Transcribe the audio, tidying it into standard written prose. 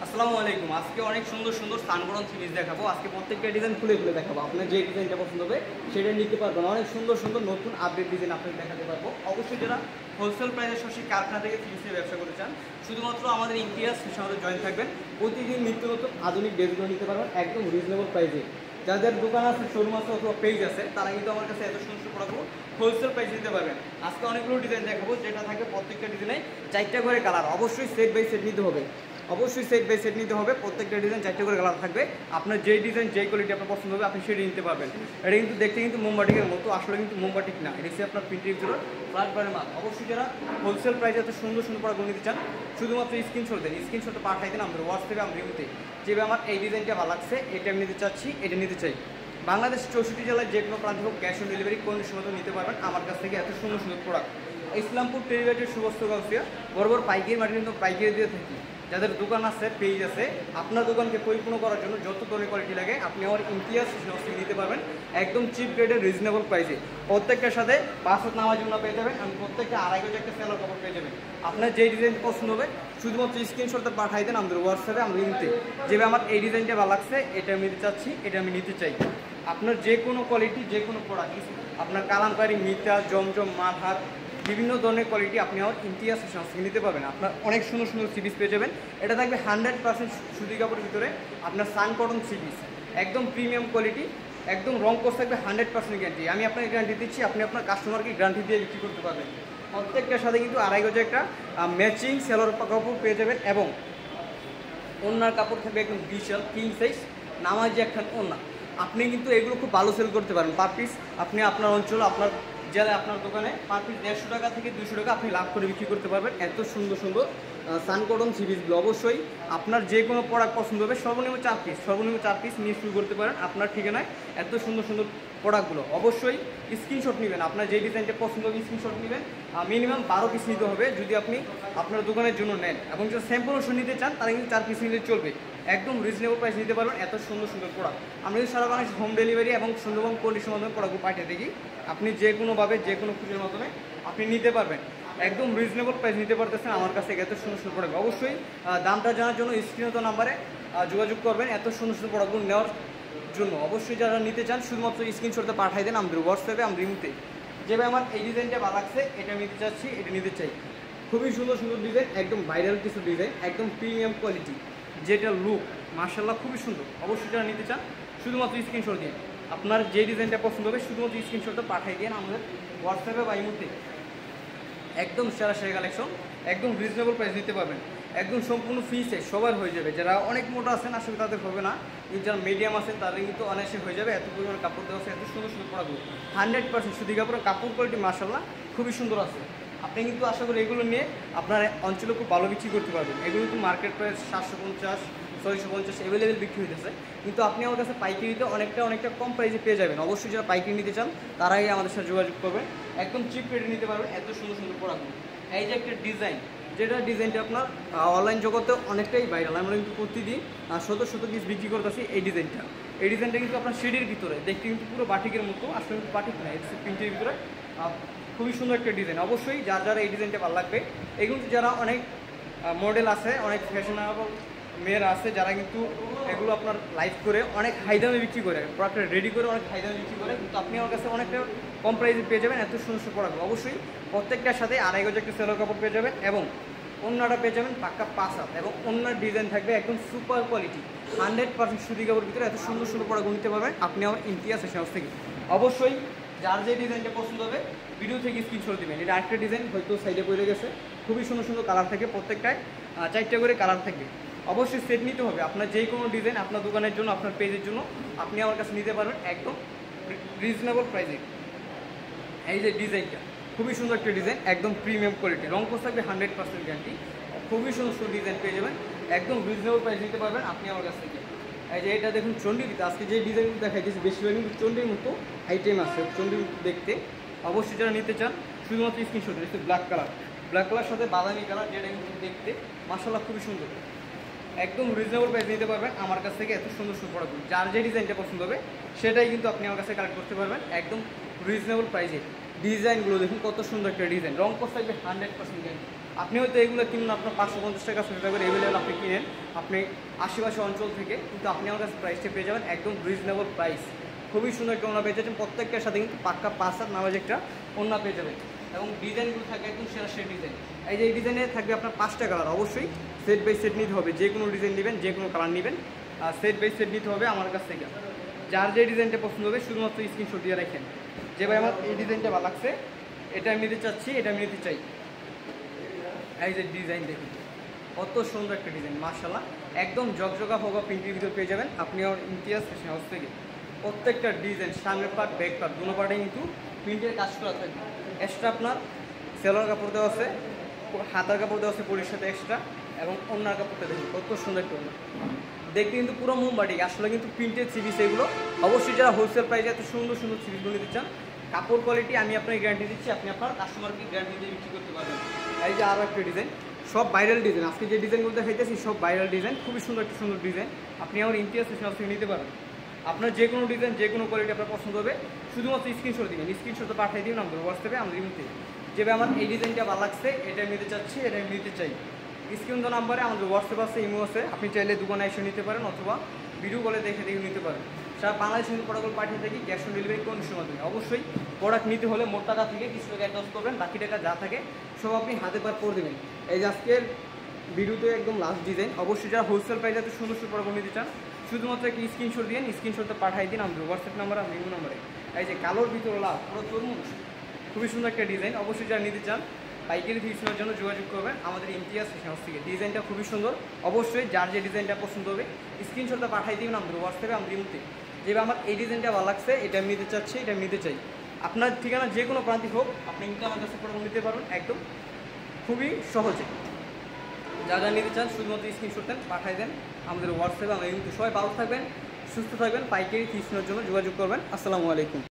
আসসালামু আলাইকুম। আজকে অনেক সুন্দর সুন্দর সানবরন সিরিজ দেখাবো। আজকে প্রত্যেকটা ডিজাইন খুলে খুলে দেখাবো। আপনার যে ডিজাইনটা পছন্দ হবে সেটা নিতে পারবেন। অনেক সুন্দর সুন্দর নতুন আপডেট ডিজাইন আপনাকে দেখাতে পারবো। অবশ্যই যারা হোলসেল প্রাইসে সরাসরি কারখানা থেকে ফিনিশে ব্যবসা করতে চান, শুধুমাত্র আমাদের ইমতিয়াজ সাথে জয়েন থাকবেন। প্রতিদিন নিত্য নতুন আধুনিক ড্রেসগুলো নিতে পারবেন একদম রিজনেবল প্রাইসে। যাদের দোকান আছে, শোরুম আছে অথবা পেজ আছে, তারা কিন্তু আমার কাছে এত সুন্দর সুন্দর প্রোডাক্ট হোলসেল প্রাইসে দিতে পারবেন। আজকে অনেকগুলো ডিজাইন দেখাবো, যেটা থাকে প্রত্যেকটা ডিজাইনে 4টা করে কালার। অবশ্যই সেট বাই সেট নিতে হবে। প্রত্যেকটা ডিজাইন 4টা করে কালার থাকবে। আপনার যেই ডিজাইন যেই কোয়ালিটি আপনার পছন্দ হবে আপনি সেটি নিতে পারবেন। এটা কিন্তু দেখতে কিন্তু মোমবাটিকের মতো, আসলে কিন্তু মোমবাটিক না, এটা হচ্ছে আপনার প্রিন্টের ভিতরে ফ্ল্যাট বারের মাল। অবশ্যই যারা হোলসেল প্রাইসে এত সুন্দর সুন্দর প্রোডাক্ট নিতে চান, শুধুমাত্র স্ক্রিনশট দেন। স্ক্রিনশটটা পাঠাই দেন আমাদের হোয়াটসঅ্যাপে, আমরা রিভিউতে যেভাবে আমার এই ডিজাইনটা ভালো লাগছে, এটা আমি নিতে চাচ্ছি, এটা নিতে চাই। বাংলাদেশ 64 জেলায় যে কোনো প্রান্ত হোক, ক্যাশ অন ডেলিভারি কন্ডিশন মতো নিতে পারবেন আমার কাছ থেকে এত সুন্দর সুন্দর প্রোডাক্ট। ইসলামপুর টেরিবাইটের সুবস্ত গাউসিয়া বরাবর পাইকারি মার্কেট কিন্তু পাইকারি দিয়ে থাকি। যাদের দোকান আছে, পেজ আছে, আপনার দোকানকে পরিপূর্ণ করার জন্য যত ধরনের কোয়ালিটি লাগে আপনি আমার ইমতিয়াজ নিতে পারবেন একদম চিপ রেটের রিজনেবল প্রাইসে। প্রত্যেকটার সাথে 5 হাত নামাজ জন্য পেয়ে যাবেন, আমি প্রত্যেকটা 2.5 গজ একটা সেলার কাপড় পেয়ে যাবেন। আপনার যেই ডিজাইন পছন্দ হবে শুধুমাত্র স্ক্রিনশটটা পাঠাই দেন আমাদের হোয়াটসঅ্যাপে, আমরা নিতে যেভাবে আমার এই ডিজাইনটা ভালো লাগছে, এটা আমি নিতে চাচ্ছি, এটা আমি নিতে চাই। আপনার যে কোনো কোয়ালিটি, যে কোনো প্রোডাক্ট, আপনার কালামকারি, মিতা, জমজম, মালহার, বিভিন্ন ধরনের কোয়ালিটি আপনি আমার ইমতিয়াজ সংস্থা নিতে পারবেন। আপনার অনেক সুন্দর সুন্দর সিরিজ পেয়ে যাবেন। এটা থাকবে 100% সুতি কাপড়ের ভিতরে, আপনার সান কটন সিরিজ, একদম প্রিমিয়াম কোয়ালিটি, একদম রং কোর্স থাকবে 100% গ্যারান্টি। আমি আপনাকে গ্যারান্টি দিচ্ছি, আপনি আপনার কাস্টমারকে গ্যারান্টি দিয়ে বিক্রি করতে পারবেন। প্রত্যেকটার সাথে কিন্তু 2.5 গজে একটা ম্যাচিং সেলোর কাপড় পেয়ে যাবেন এবং ওড়নার কাপড় থাকবে একদম বিশাল কিং সাইজ নামাজি একখান ওড়না। আপনি কিন্তু এগুলো খুব ভালো সেল করতে পারেন। পার পিস আপনি আপনার অঞ্চল, আপনার জেলায়, আপনার দোকানে পার পিস 150 টাকা থেকে 200 টাকা আপনি লাভ করে বিক্রি করতে পারবেন। এত সুন্দর সুন্দর সান কটন সিরিজগুলো। অবশ্যই আপনার যে কোনো প্রোডাক্ট পছন্দ হবে সর্বনিম্ন 4 পিস নিয়ে শুরু করতে পারেন আপনার ঠিকানায়। এত সুন্দর সুন্দর প্রোডাক্টগুলো অবশ্যই স্ক্রিনশট নেবেন। আপনার যে ডিজাইনটা পছন্দ হবে স্ক্রিনশট নেবেন। মিনিমাম 12 পিস নিতে হবে যদি আপনি আপনার দোকানের জন্য নেন, এবং যদি স্যাম্পল ওষুধ নিতে চান তাহলে কিন্তু 4 পিস নিতে চলবে। একদম রিজনেবল প্রাইস নিতে পারবেন এত সুন্দর সুন্দর প্রোডাক্ট। আমরা যদি সারা বাংলাদেশ হোম ডেলিভারি এবং সুন্দরবন কন্ডিশনের মাধ্যমে প্রোডাক্টগুলো পাঠিয়ে দেখি, আপনি যে কোনোভাবে যে কোনো খুঁজের মাধ্যমে আপনি নিতে পারবেন। একদম রিজনেবল প্রাইস নিতে পারতেছেন আমার কাছে এত সুন্দর সুন্দর প্রোডাক্ট। অবশ্যই দামটা জানার জন্য স্ক্রিনত নাম্বারে যোগাযোগ করবেন এত সুন্দর সুন্দর প্রোডাক্টগুলো নেওয়ার জন্য। অবশ্যই যারা নিতে চান শুধুমাত্র স্ক্রিনশটটা পাঠিয়ে দেন আমাদের হোয়াটসঅ্যাপে, আমরা রিমুতে যেভাবে আমার এই ডিজাইনটা ভালো লাগছে, এটা নিতে চাচ্ছি, এটা নিতে চাই। খুবই সুন্দর সুন্দর ডিজাইন, একদম ভাইরাল কিছু ডিজাইন, একদম প্রিমিয়াম কোয়ালিটি, যেটা লুক মাশাআল্লাহ খুবই সুন্দর। অবশ্যই যারা নিতে চান শুধুমাত্র স্ক্রিনশট দিন। আপনার যে ডিজাইনটা পছন্দ হবে শুধুমাত্র স্ক্রিনশটটা পাঠিয়ে দিন আমাদের হোয়াটসঅ্যাপে বা ইমোতে। একদম সেরা সেরা কালেকশন, একদম রিজনেবল প্রাইস দিতে পারবেন। একদম সম্পূর্ণ ফ্রি সাইজ সবার হয়ে যাবে। যারা অনেক মোটা আছেন আসলে তাদের হবে না, কিন্তু যারা মিডিয়াম আছেন তাদের কিন্তু অনায়াসে হয়ে যাবে। এত পরিমাণ কাপড় দেওয়া আছে, এত সুন্দর সুন্দর প্রোডাক্টগুলো 100% সুতি কাপড়ের কাপড় কোয়ালিটি মাশাআল্লাহ খুবই সুন্দর আছে। আপনি কিন্তু আশা করি এগুলো নিয়ে আপনার অঞ্চলে খুব ভালো বিক্রি করতে পারবেন। এগুলো কিন্তু মার্কেট প্রাইস 750 650 অ্যাভেলেবেল বিক্রি হইতেছে, কিন্তু আপনি আমার কাছে পাইকারিতে অনেকটা কম প্রাইসে পেয়ে যাবেন। অবশ্যই যারা পাইকারি নিতে চান তারাই আমাদের সাথে যোগাযোগ করবেন, একদম চিপ রেটে নিতে পারবেন এত সুন্দর সুন্দর প্রোডাক্টগুলো। এই যে একটা ডিজাইন, যেটা ডিজাইনটা আপনার অনলাইন জগতে অনেকটাই ভাইরাল। আমরা কিন্তু প্রতিদিন শত শত পিস বিক্রি করতেছি এই ডিজাইনটা কিন্তু আপনার শেডের ভিতরে দেখতে কিন্তু পুরো বাটিকের মতো, আসলে কিন্তু বাটিক না, এটা প্রিন্টের ভিতরে খুবই সুন্দর একটা ডিজাইন। অবশ্যই যারা এই ডিজাইনটা ভালো লাগবে, এগুলো যারা অনেক মডেল আছে, অনেক ফ্যাশনেবল মেয়েরা আছে যারা কিন্তু এগুলো আপনার লাইভ করে অনেক হাই দামে বিক্রি করে, প্রোডাক্টটা রেডি করে অনেক হাই দামে বিক্রি করে, কিন্তু আপনি আমার কাছে অনেকটা কম প্রাইসে পেয়ে যাবেন এত সুন্দর সুন্দর প্রোডাক্ট। অবশ্যই প্রত্যেকটার সাথে 2.5 গজ একটা সেলোর কাপড় পেয়ে যাবেন এবং অন্যটা পেয়ে যাবেন পাক্কা 5 হাত, এবং অন্যার ডিজাইন থাকবে একদম সুপার কোয়ালিটি 100% সুতি কাপড়ের ভিতরে এত সুন্দর সুন্দর প্রোডাক্ট নিতে পারবেন আপনি আমার ইমতিয়াজ হাউস থেকে। অবশ্যই যার যে ডিজাইনটা পছন্দ হবে ভিডিও থেকে স্ক্রিনশট দিবেন। এটা আরেকটা ডিজাইন হয়তো সাইডে পড়ে গেছে, খুবই সুন্দর সুন্দর কালার থাকে, প্রত্যেকটায় 4টা করে কালার থাকবে। অবশ্যই সেট নিতে হবে। আপনার যে কোনো ডিজাইন আপনার দোকানের জন্য, আপনার পেজের জন্য আপনি আমার কাছে নিতে পারবেন একদম রিজনেবল প্রাইসে। এই যে ডিজাইনটা খুবই সুন্দর একটা ডিজাইন, একদম প্রিমিয়াম কোয়ালিটি, রং কোর্স থাকবে 100% গ্যারান্টি। খুবই সুন্দর সুন্দর ডিজাইন পেয়ে যাবেন, একদম রিজনেবল প্রাইস নিতে পারবেন আপনি আমার কাছ থেকে। এই যে এটা দেখুন চণ্ডীতে, আজকে যে ডিজাইনগুলো দেখাইতেছি বেশিরভাগ কিন্তু চণ্ডীর মতো আইটেম আছে, চণ্ডীর দেখতে। অবশ্যই যারা নিতে চান শুধুমাত্র স্ক্রিনশট দিন। ব্ল্যাক কালার সাথে বাদামি কালার, যেটা কিন্তু দেখতে মাশাআল্লাহ খুবই সুন্দর। একদম রিজনেবল প্রাইস নিতে পারবেন আমার কাছ থেকে এত সুন্দর সুন্দর প্রোডাক্টগুলো। যার যে ডিজাইনটা পছন্দ হবে সেটাই কিন্তু আপনি আমার কাছে কালেক্ট করতে পারবেন একদম রিজনেবল প্রাইসে। ডিজাইনগুলো দেখুন কত সুন্দর একটা ডিজাইন, রং কোর্স থাকবে 100% গ্যারান্টি। আপনি হয়তো এগুলো কিনুন আপনার 550 টাকা 600 টাকা করে অ্যাভেলেবল আপনি কিনেন আপনি আশেপাশে অঞ্চল থেকে, কিন্তু আপনি আমার কাছে প্রাইসটা পেয়ে যাবেন একদম রিজনেবল প্রাইস। খুবই সুন্দর একটা ওড়না পেয়ে যাচ্ছেন, প্রত্যেকটার সাথে কিন্তু পাক্কা 5 হাত নামাজ একটা ওড়না পেয়ে যাবেন এবং ডিজাইনগুলো থাকে একদম সেরা সেরা ডিজাইন। এই যে এই ডিজাইনে থাকবে আপনার 5টা কালার, অবশ্যই সেট বাই সেট নিতে হবে, যে কোনো ডিজাইন নেবেন যে কোনো কালার নেবেন আর সেট বাই সেট নিতে হবে আমার কাছ থেকে। যার যে ডিজাইনটা পছন্দ হবে শুধুমাত্র স্ক্রিনশট দিয়ে রাখেন যে ভাই আমার এই ডিজাইনটা ভালো লাগছে, এটা আমি নিতে চাচ্ছি, এটা আমি নিতে চাই। এই যে ডিজাইন দেখুন কত সুন্দর একটা ডিজাইন, মাশাআল্লাহ একদম জগজগা হোগা প্রিন্টের ভিতর পেয়ে যাবেন আপনি আমার ইমতিয়াজ ফ্যাশন হাউস থেকে। প্রত্যেকটা ডিজাইন সামনের পার্ট ব্যাক পার্ট দুটো পার্টে কিন্তু প্রিন্টের কাজ করা থাকবে। এক্সট্রা আপনার সেলোয়ার কাপড় দেওয়া আছে, হাতার কাপড় দেওয়া আছে পরির সাথে এক্সট্রা, এবং অন্যার কাপড়টা দেখুন কত সুন্দর একটা ওড়না। দেখতে কিন্তু পুরো মোমবাটিক, আসলে কিন্তু প্রিন্টেড সিরিজ এগুলো। অবশ্যই যারা হোলসেল প্রাইসে এত সুন্দর সুন্দর সিরিজগুলো নিতে চান, কাপড় কোয়ালিটি আমি আপনাকে গ্যারান্টি দিচ্ছি, আপনি আপনার কাস্টমারকে গ্যারান্টি দিয়ে বিক্রি করতে পারবেন। এই যে আরও একটা ডিজাইন, সব ভাইরাল ডিজাইন, আজকে যে ডিজাইনগুলো দেখাইতেছি সব ভাইরাল ডিজাইন, খুবই সুন্দর একটা সুন্দর ডিজাইন। আপনি আমার ইমতিয়াজ ফ্যাশন হাউস থেকে নিতে পারবেন। আপনার যে কোনো ডিজাইন যে কোনো কোয়ালিটি আপনার পছন্দ হবে শুধুমাত্র স্ক্রিনশট দিবেন, স্ক্রিনশট পাঠিয়ে দিবেন আমাদের হোয়াটসঅ্যাপে, আমাদের ইমতে যেভাবে আমার এই ডিজাইনটা ভালো লাগছে, এটা নিতে চাচ্ছি, এটা নিতে চাই। স্ক্রিন তো নাম্বারে আমাদের হোয়াটসঅ্যাপ আছে, ইমো আছে, আপনি চাইলে দোকানে এসে নিতে পারেন অথবা ভিডিও কলে দেখে দেখে নিতে পারেন। সারা বাংলাদেশে প্রোডাক্ট পাঠিয়ে থাকি ক্যাশ অন ডেলিভারি কন্ডিশনের মাধ্যমে। অবশ্যই প্রোডাক্ট নিতে হলে মোট টাকা থেকে কিছু টাকা অ্যাডভান্স করবেন, বাকি টাকা যা থাকে সব আপনি হাতে পার করে দেবেন। এই যে আজকের ভিডিওতে একদম লাস্ট ডিজাইন, অবশ্যই যারা হোলসেল প্রাইসে এত সুন্দর সুন্দর প্রোডাক্ট নিতে চান শুধুমাত্র একটি স্ক্রিনশট দিন, স্ক্রিনশটটা পাঠিয়ে দিন আমাদের হোয়াটসঅ্যাপ নাম্বার আর ইমো নাম্বারে। এই যে কালোর ভিতরে লাভ পুরো তরমুজ, খুবই সুন্দর একটা ডিজাইন। অবশ্যই যারা নিতে চান পাইকারি ফিক্সের জন্য যোগাযোগ করবেন আমাদের ইমতিয়াজ ফ্যাশন হাউস থেকে। ডিজাইনটা খুবই সুন্দর, অবশ্যই যার যে ডিজাইনটা পছন্দ হবে স্ক্রিনশটটা পাঠিয়ে দিবেন আমাদের হোয়াটসঅ্যাপে, আমাদের ইমতে যেভাবে আমার এই ডিজাইনটা ভালো লাগছে, এটা আমি নিতে চাচ্ছি, এটা আমি নিতে চাই। আপনার ঠিকানা যে কোনো প্রান্তিক হোক আপনি কিন্তু আমার কাছে প্রোডাক্ট নিতে পারবেন একদম খুবই সহজে। যা যা নিতে চান শুধুমাত্র স্ক্রিনশট দেন, পাঠিয়ে দেন আমাদের হোয়াটসঅ্যাপে, আমাদের ইমতে। সবাই ভালো থাকবেন, সুস্থ থাকবেন, পাইকারি ফিক্সের জন্য যোগাযোগ করবেন। আসসালামু আলাইকুম।